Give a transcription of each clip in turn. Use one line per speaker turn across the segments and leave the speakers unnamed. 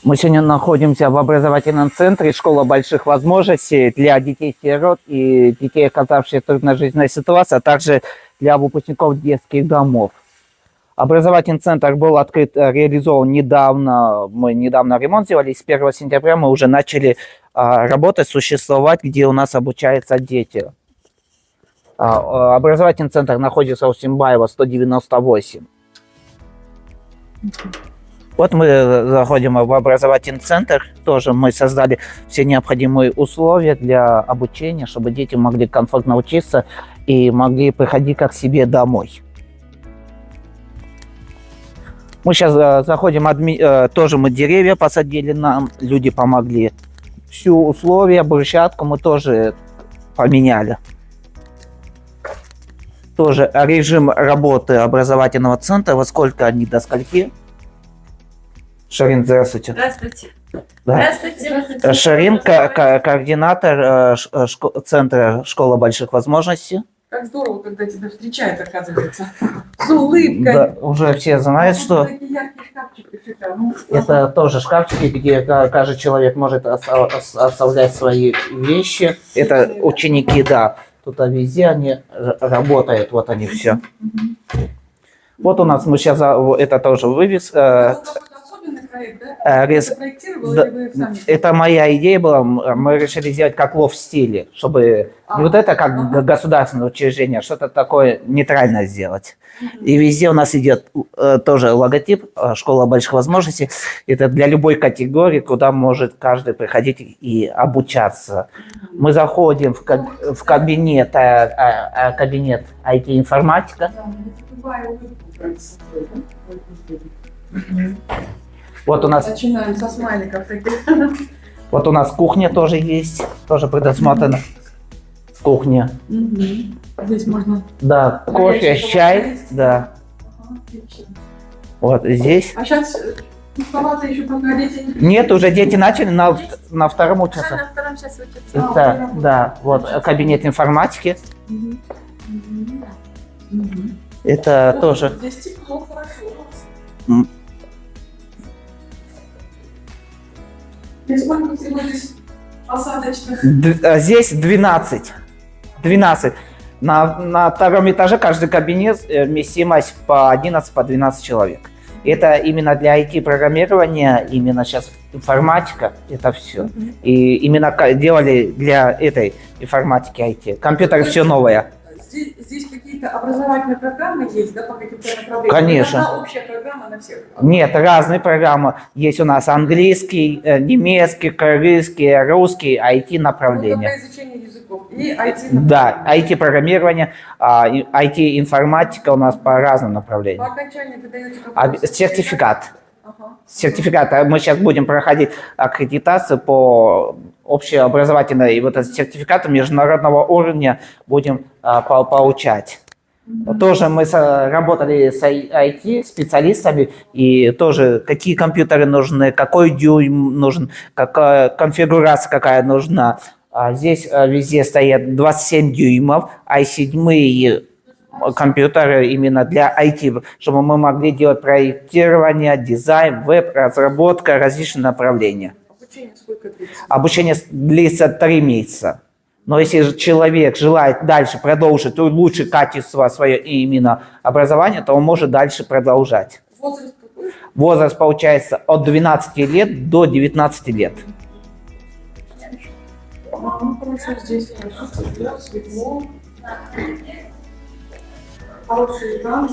Мы сегодня находимся в образовательном центре «Школа больших возможностей» для детей-сирот и детей, оказавшихся в трудной жизненной ситуации, а также для выпускников детских домов. Образовательный центр был открыт, реализован недавно. Мы недавно ремонт сделали. С 1 сентября мы уже начали работать, существовать, где у нас обучаются дети. Образовательный центр находится у Симбаева, 198. Вот мы заходим в образовательный центр. Тоже мы создали все необходимые условия для обучения, чтобы дети могли комфортно учиться и могли приходить как к себе домой. Мы сейчас заходим, тоже мы деревья посадили, нам люди помогли. Всю условия, брусчатку мы тоже поменяли. Тоже режим работы образовательного центра, во сколько они до скольки. Шарин, здравствуйте.
Здравствуйте.
Да.
Здравствуйте.
Шарин, координатор центра «Школа больших возможностей».
Как здорово, когда тебя встречают, оказывается. С улыбкой.
Да, уже все знают, что
Такие яркие шкафчики шикарные.
это тоже шкафчики, где каждый человек может оставлять свои вещи. Это ученики, да. Тут везде они работают, вот они все. Вот у нас мы сейчас, это тоже вывес.
Особенный проект, да? Это проектировал,
Да,
или вы сами?
это моя идея была. Мы решили сделать как лофт-стиле, чтобы не вот это как государственное учреждение, а что-то такое нейтральное сделать. И везде у нас идет тоже логотип «Школа больших возможностей». Это для любой категории, куда может каждый приходить и обучаться. Мы заходим в кабинет, кабинет IT-информатика. Вот у нас,
Начинаем со смайликов таких.
вот у нас кухня тоже есть, тоже предусмотрена кухня.
Здесь можно...
Да, кофе, чай, да.
Отлично.
Вот здесь.
А сейчас пустовато еще пока дети не...
Нет, уже дети начали на втором
А,
учатся.
на втором сейчас учатся.
Это, да, вот кабинет информатики. Это тоже.
Здесь тепло, хорошо.
М.
И сколько всего здесь посадочных?
Здесь 12. 12. На втором этаже каждый кабинет вместимость по 11, по 12 человек. Это именно для IT-программирования, именно сейчас информатика, это все. И именно делали для этой информатики IT. Компьютер все новое.
Здесь какие-то образовательные программы есть, да, по каким-то направлениям?
Конечно.
Это общая программа на всех?
Нет, разные программы. Есть у нас английский, немецкий, кыргызский, русский, IT-направление.
Ну, это изучение языков и IT.
Да, IT-программирование, IT-информатика у нас по разным направлениям.
По окончании вы даете какой-то
Сертификат.
Ага.
Сертификат. Мы сейчас будем проходить аккредитацию по общеобразовательной, и вот этот сертификат международного уровня будем получать. Тоже мы работали с IT-специалистами, и тоже какие компьютеры нужны, какой дюйм нужен, какая конфигурация какая нужна. Здесь везде стоят 27 дюймов, i7 компьютеры именно для IT, чтобы мы могли делать проектирование, дизайн, веб, разработка, различные направления.
Обучение сколько длится?
Обучение длится 3 месяца. Но если же человек желает дальше продолжить, улучшить качество свое именно образования, то он может дальше продолжать.
Возраст какой?
Возраст получается от 12 лет до 19 лет.
Ну, хорошо, здесь хорошо, светло, светло. Хороший экран,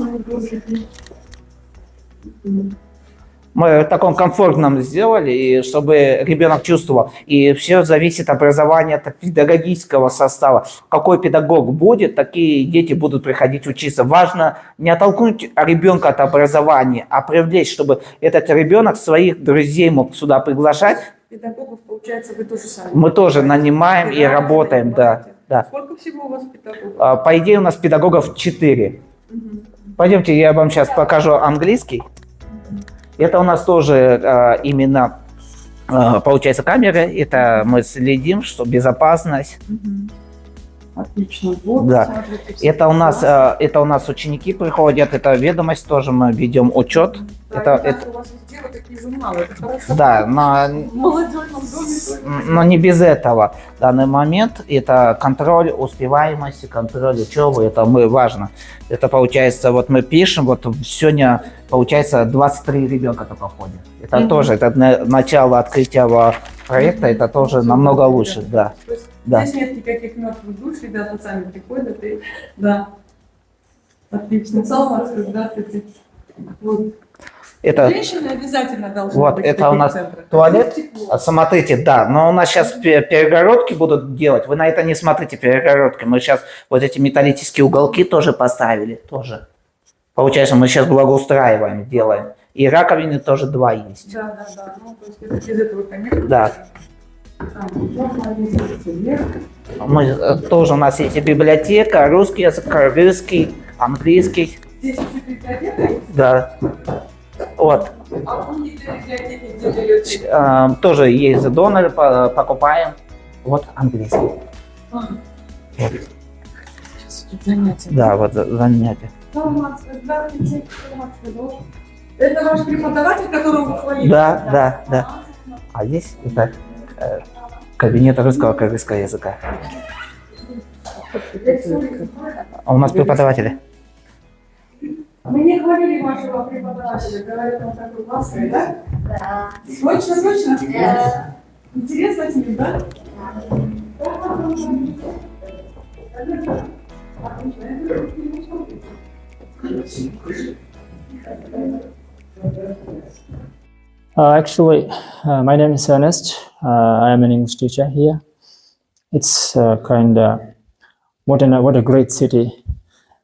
Мы в таком комфортном сделали, и чтобы ребенок чувствовал. И все зависит от образования, от педагогического состава. Какой педагог будет, такие дети будут приходить учиться. Важно не оттолкнуть ребенка от образования, а привлечь, чтобы этот ребенок своих друзей мог сюда приглашать.
Педагогов, получается, вы тоже сами?
Мы тоже нанимаем и работаем, да. Да.
Сколько всего у вас педагогов?
По идее у нас педагогов 4. Пойдемте, я вам сейчас покажу английский. Это у нас тоже именно, получается, камеры. Это мы следим, что безопасность.
Отлично. Вот,
Да.
смотрите,
Это у нас ученики приходят, это ведомость тоже мы ведем учет.
Да,
Это,
у вас везде вот такие журналы. Это хорошо.
Да, но
В молодежном доме.
Но не без этого. В данный момент это контроль успеваемости, контроль учебы, это важно. Это получается, вот мы пишем, вот сегодня получается 23 ребенка только ходят. Это тоже, это начало открытия проекта, это тоже намного лучше, да.
То есть
Да.
здесь нет никаких мертвых душ, ребята сами приходят и, да. Отлично. Салфатка, здравствуйте. Вот.
Это,
Женщины обязательно должны
вот,
быть в
это
таких
у нас
центрах.
туалет.
Тепло.
Смотрите, да, но у нас сейчас перегородки будут делать. Вы на это не смотрите, перегородки. Мы сейчас вот эти металлические уголки тоже поставили, тоже. Получается, мы сейчас благоустраиваем, делаем. И раковины тоже 2 есть.
Да. Ну, то есть это без этого, конечно.
Да. Мы тоже у нас есть и библиотека, русский язык, кыргызский, английский.
Здесь еще библиотека есть?
Да. Вот.
А вы не для библиотеки где берете?
Тоже есть доноры, покупаем. Вот английский.
Сейчас тут занятия.
Да, вот занятие.
Здравствуйте. Это ваш преподаватель, которого вы хвалили?
Да. А здесь это кабинет русского кыргызского языка. А у нас преподаватели.
Мы не хвалили вашего преподавателя, говорят, он такой классный, да?
Да.
Точно?
Да.
Интересно с ним, да?
Actually, my name is Ernest. I am an English teacher here. It's kind of what a great city.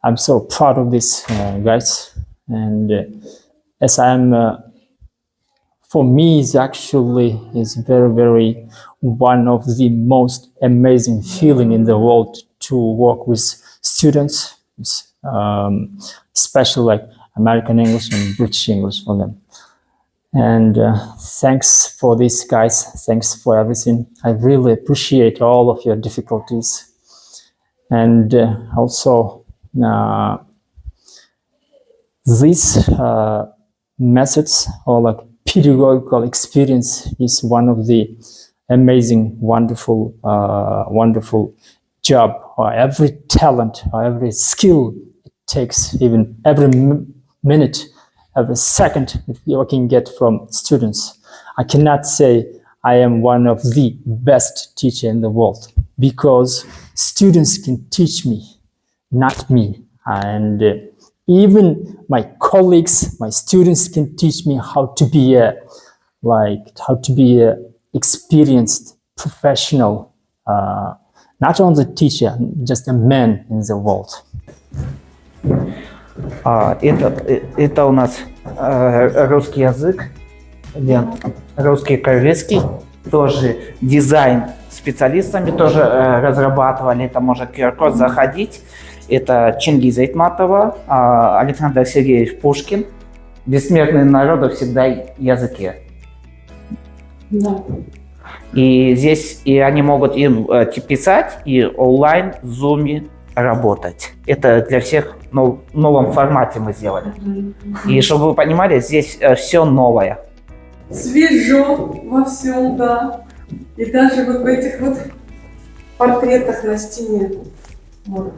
I'm so proud of this, guys. And as I'm, for me, is very one of the most amazing feeling in the world to work with students, especially like American English and British English for them. And thanks for this, guys. Thanks for everything. I really appreciate all of your difficulties. And also, this methods or like pedagogical experience is one of the amazing, wonderful job, or every talent or every skill it takes, even every minute, every second that you can get from students. I cannot say I am one of the best teacher in the world, because students can teach me, not me. And even my colleagues, my students can teach me how to be a experienced professional, not only teacher, just a man in the world.
Это у нас русский язык, русский кыргызский, тоже дизайн специалистами тоже разрабатывали, это можно QR-код заходить. Это Чингиз Айтматова, Александр Сергеевич Пушкин. Бессмертный народ всегда языке.
Да.
И здесь и они могут им писать и онлайн в Zoom работать. Это для всех в новом формате мы сделали. И чтобы вы понимали, здесь все новое.
Свежо во всем, да. И даже вот в этих вот портретах на стене. Вот.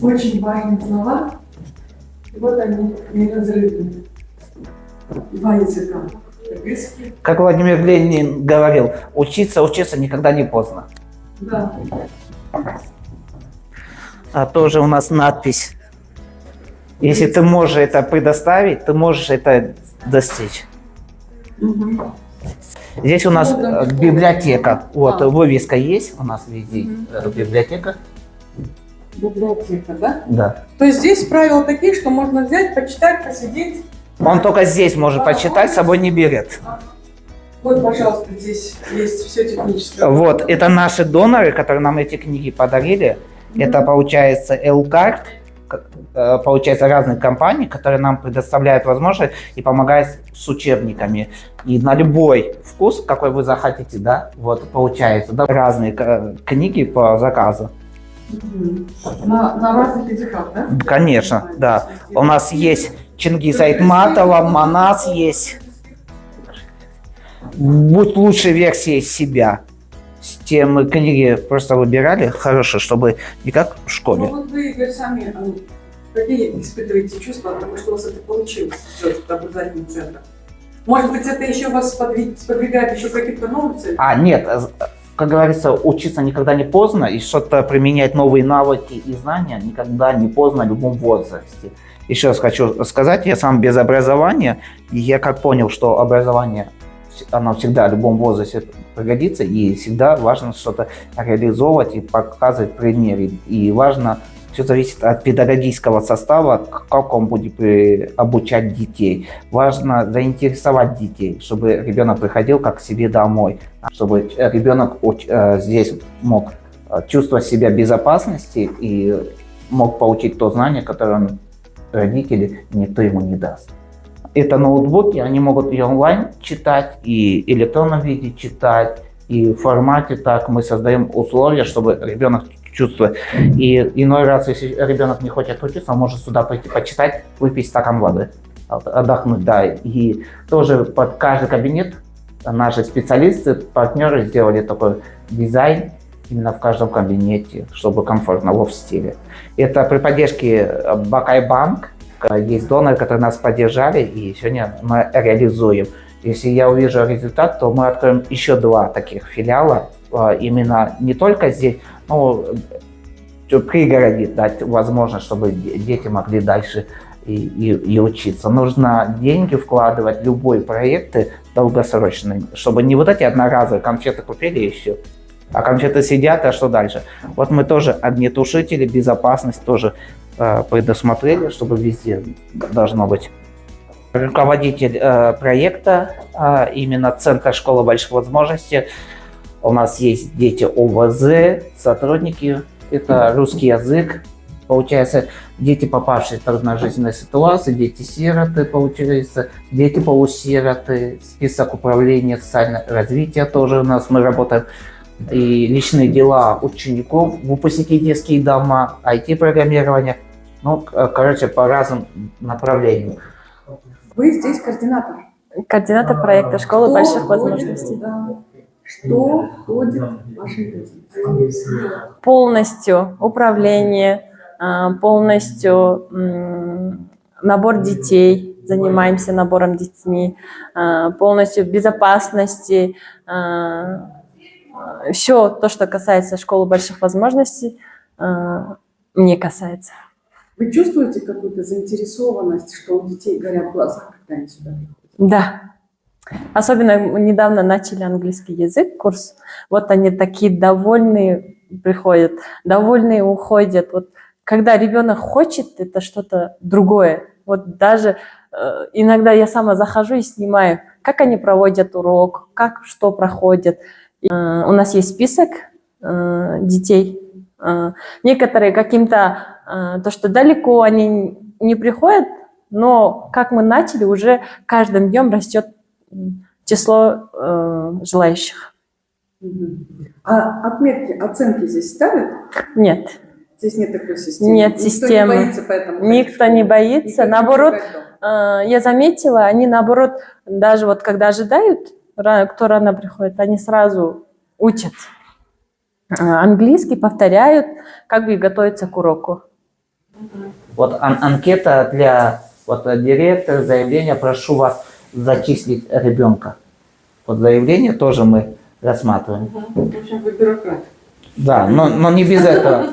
Очень важные слова. И вот они неразрывны. 2 языка. Кыргызский.
Как Владимир Ленин говорил, учиться никогда не поздно.
Да.
А тоже у нас надпись. Если ты можешь это предоставить, ты можешь это достичь. Здесь у нас библиотека. Вот, вывеска есть у нас везде. Библиотека.
Библиотека, да?
Да.
То есть здесь правила такие, что можно взять, почитать, посидеть.
Он только здесь может почитать, с собой не берет.
Вот, пожалуйста, здесь есть все техническое.
Вот, это наши доноры, которые нам эти книги подарили. Это, получается, L-Card, получается, разные компании, которые нам предоставляют возможность и помогают с учебниками. И на любой вкус, какой вы захотите, да, вот, получается, да, разные книги по заказу.
На разных языках, да?
Конечно, да. У нас есть Чингиз Айтматова, Манас есть. будь лучшей версией себя. Те мы книги просто выбирали хорошие, чтобы не как в
Ну
школе.
вот вы, Игорь, сами какие испытываете чувства от того, что у вас это получилось сейчас, в образовательный центр? Может быть, это еще вас сподвигает еще к каким-то новым целям?
Нет, как говорится, учиться никогда не поздно, и что-то применять новые навыки и знания никогда не поздно в любом возрасте. Еще раз хочу сказать, я сам без образования, и я как понял, что образование, оно всегда в любом возрасте пригодится, и всегда важно что-то реализовывать и показывать примеры. И важно, все зависит от педагогического состава, как он будет обучать детей. Важно заинтересовать детей, чтобы ребенок приходил как к себе домой, чтобы ребенок здесь мог чувствовать себя в безопасности и мог получить то знание, которое родители никто ему не даст. Это ноутбуки, они могут и онлайн читать, и в электронном виде читать, и в формате так мы создаем условия, чтобы ребенок чувствовал. И иной раз, если ребенок не хочет учиться, он может сюда пойти почитать, выпить стакан воды, отдохнуть, да. И тоже под каждый кабинет наши специалисты, партнеры сделали такой дизайн именно в каждом кабинете, чтобы комфортно, в стиле. Это при поддержке Бакайбанк. Есть доноры, которые нас поддержали, и сегодня мы реализуем. Если я увижу результат, то мы откроем еще 2 таких филиала, именно не только здесь, но в пригороде дать возможность, чтобы дети могли дальше и учиться. Нужно деньги вкладывать в любые проекты долгосрочные, чтобы не вот эти одноразовые конфеты купили и все, а конфеты сидят, а что дальше? Вот мы тоже огнетушители, безопасность тоже предусмотрели, чтобы везде должно быть. Руководитель проекта, именно Центр школы больших возможностей. У нас есть дети ОВЗ, сотрудники, это русский язык. Получается, дети, попавшие в трудножизненные ситуации, дети-сироты, получается, дети полусироты, список управления социального развития тоже у нас, мы работаем. И личные дела учеников, выпускники детские дома, IT-программирование. Ну, короче, по разным направлениям.
Вы здесь координатор.
Координатор проекта «Школа больших возможностей».
Да. Что входит в ваши обязанности?
Полностью управление, полностью набор детей, занимаемся набором детьми, полностью безопасности, все то, что касается школы больших возможностей, мне касается.
Вы чувствуете какую-то заинтересованность, что у детей горят глаза, когда они сюда приходят?
Да. Особенно недавно начали английский язык, курс. Вот они такие довольные приходят, довольные уходят. Вот когда ребенок хочет, это что-то другое. Вот даже иногда я сама захожу и снимаю, как они проводят урок, как что проходят. У нас есть список детей. Некоторые каким-то, то, что далеко они не приходят, но как мы начали, уже каждым днем растет число желающих.
А отметки, оценки здесь ставят?
Нет.
Здесь нет такой системы?
Нет системы.
Никто не боится поэтому?
Никто не боится. Наоборот, я заметила, они наоборот, даже вот когда ожидают, кто рано приходит, они сразу учат английский, повторяют, как бы готовятся к уроку.
Вот анкета для директора, заявление, прошу вас зачислить ребенка. Вот заявление тоже мы рассматриваем.
В общем, вы бюрократ.
Да, но не без этого.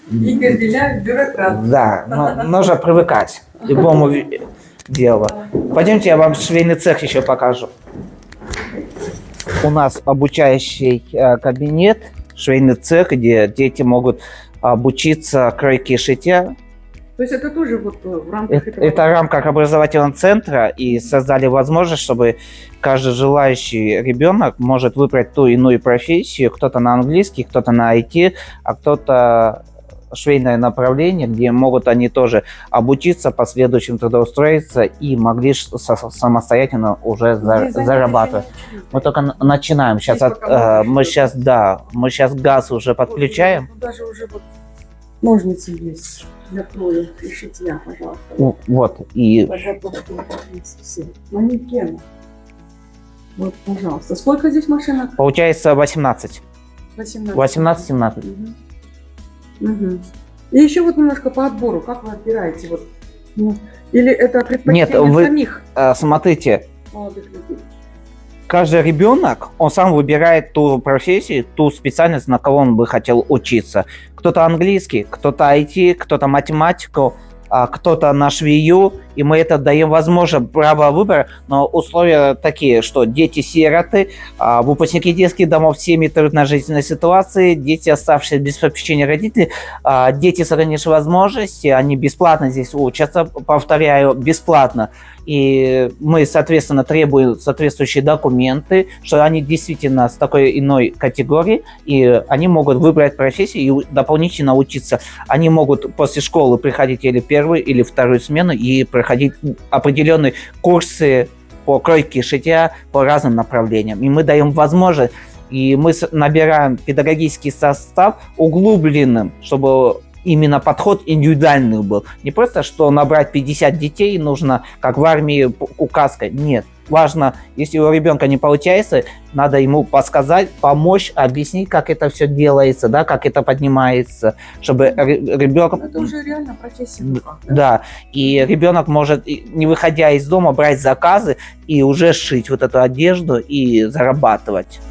Игорь Беляев бюрократ.
Да, но нужно привыкать к любому делу. Пойдемте, я вам швейный цех еще покажу. У нас обучающий кабинет, швейный цех, где дети могут обучиться кройке и шитья.
То есть это тоже вот в рамках этого?
Это в рамках образовательного центра, и создали возможность, чтобы каждый желающий ребенок может выбрать ту иную профессию, кто-то на английский, кто-то на IT, а кто-то швейное направление, где могут они тоже обучиться, в последующем трудоустроиться и могли самостоятельно уже зарабатывать. Мы только начинаем. Сейчас мы сейчас газ уже подключаем.
Даже уже вот ножницы есть для кроя и шитья, пожалуйста.
Вот, и
Подготовки все. Манекены. Вот, пожалуйста. Сколько здесь машинок?
Получается 18.
18.
18-17.
Мгм. Мгм. И еще вот немножко по отбору. Как вы отбираете? Вот? Ну, или это предпочтение
вы-
самих
Смотрите,
молодых людей?
каждый ребенок, он сам выбирает ту профессию, ту специальность, на кого он бы хотел учиться. Кто-то английский, кто-то IT, кто-то математику, кто-то на швею, и мы это даем возможность право выбора, но условия такие, что дети-сироты, выпускники детских домов, семьи трудной жизненной ситуации, дети, оставшиеся без попечения родителей, дети с ограниченными возможностями, они бесплатно здесь учатся, повторяю, бесплатно. И мы, соответственно, требуем соответствующие документы, что они действительно с такой иной категории, и они могут выбрать профессию и дополнительно учиться. Они могут после школы приходить или первую, или вторую смену и проходить определенные курсы по кройке, шитья, по разным направлениям. И мы даем возможность, и мы набираем педагогический состав углубленным, чтобы именно подход индивидуальный был. Не просто, что набрать 50 детей нужно, как в армии, указка. Нет. Важно, если у ребенка не получается, надо ему подсказать, помочь, объяснить, как это все делается, да, как это поднимается, чтобы ребенок...
Это уже реально профессия. в руках, да?
Да, и ребенок может, не выходя из дома, брать заказы и уже шить вот эту одежду и зарабатывать.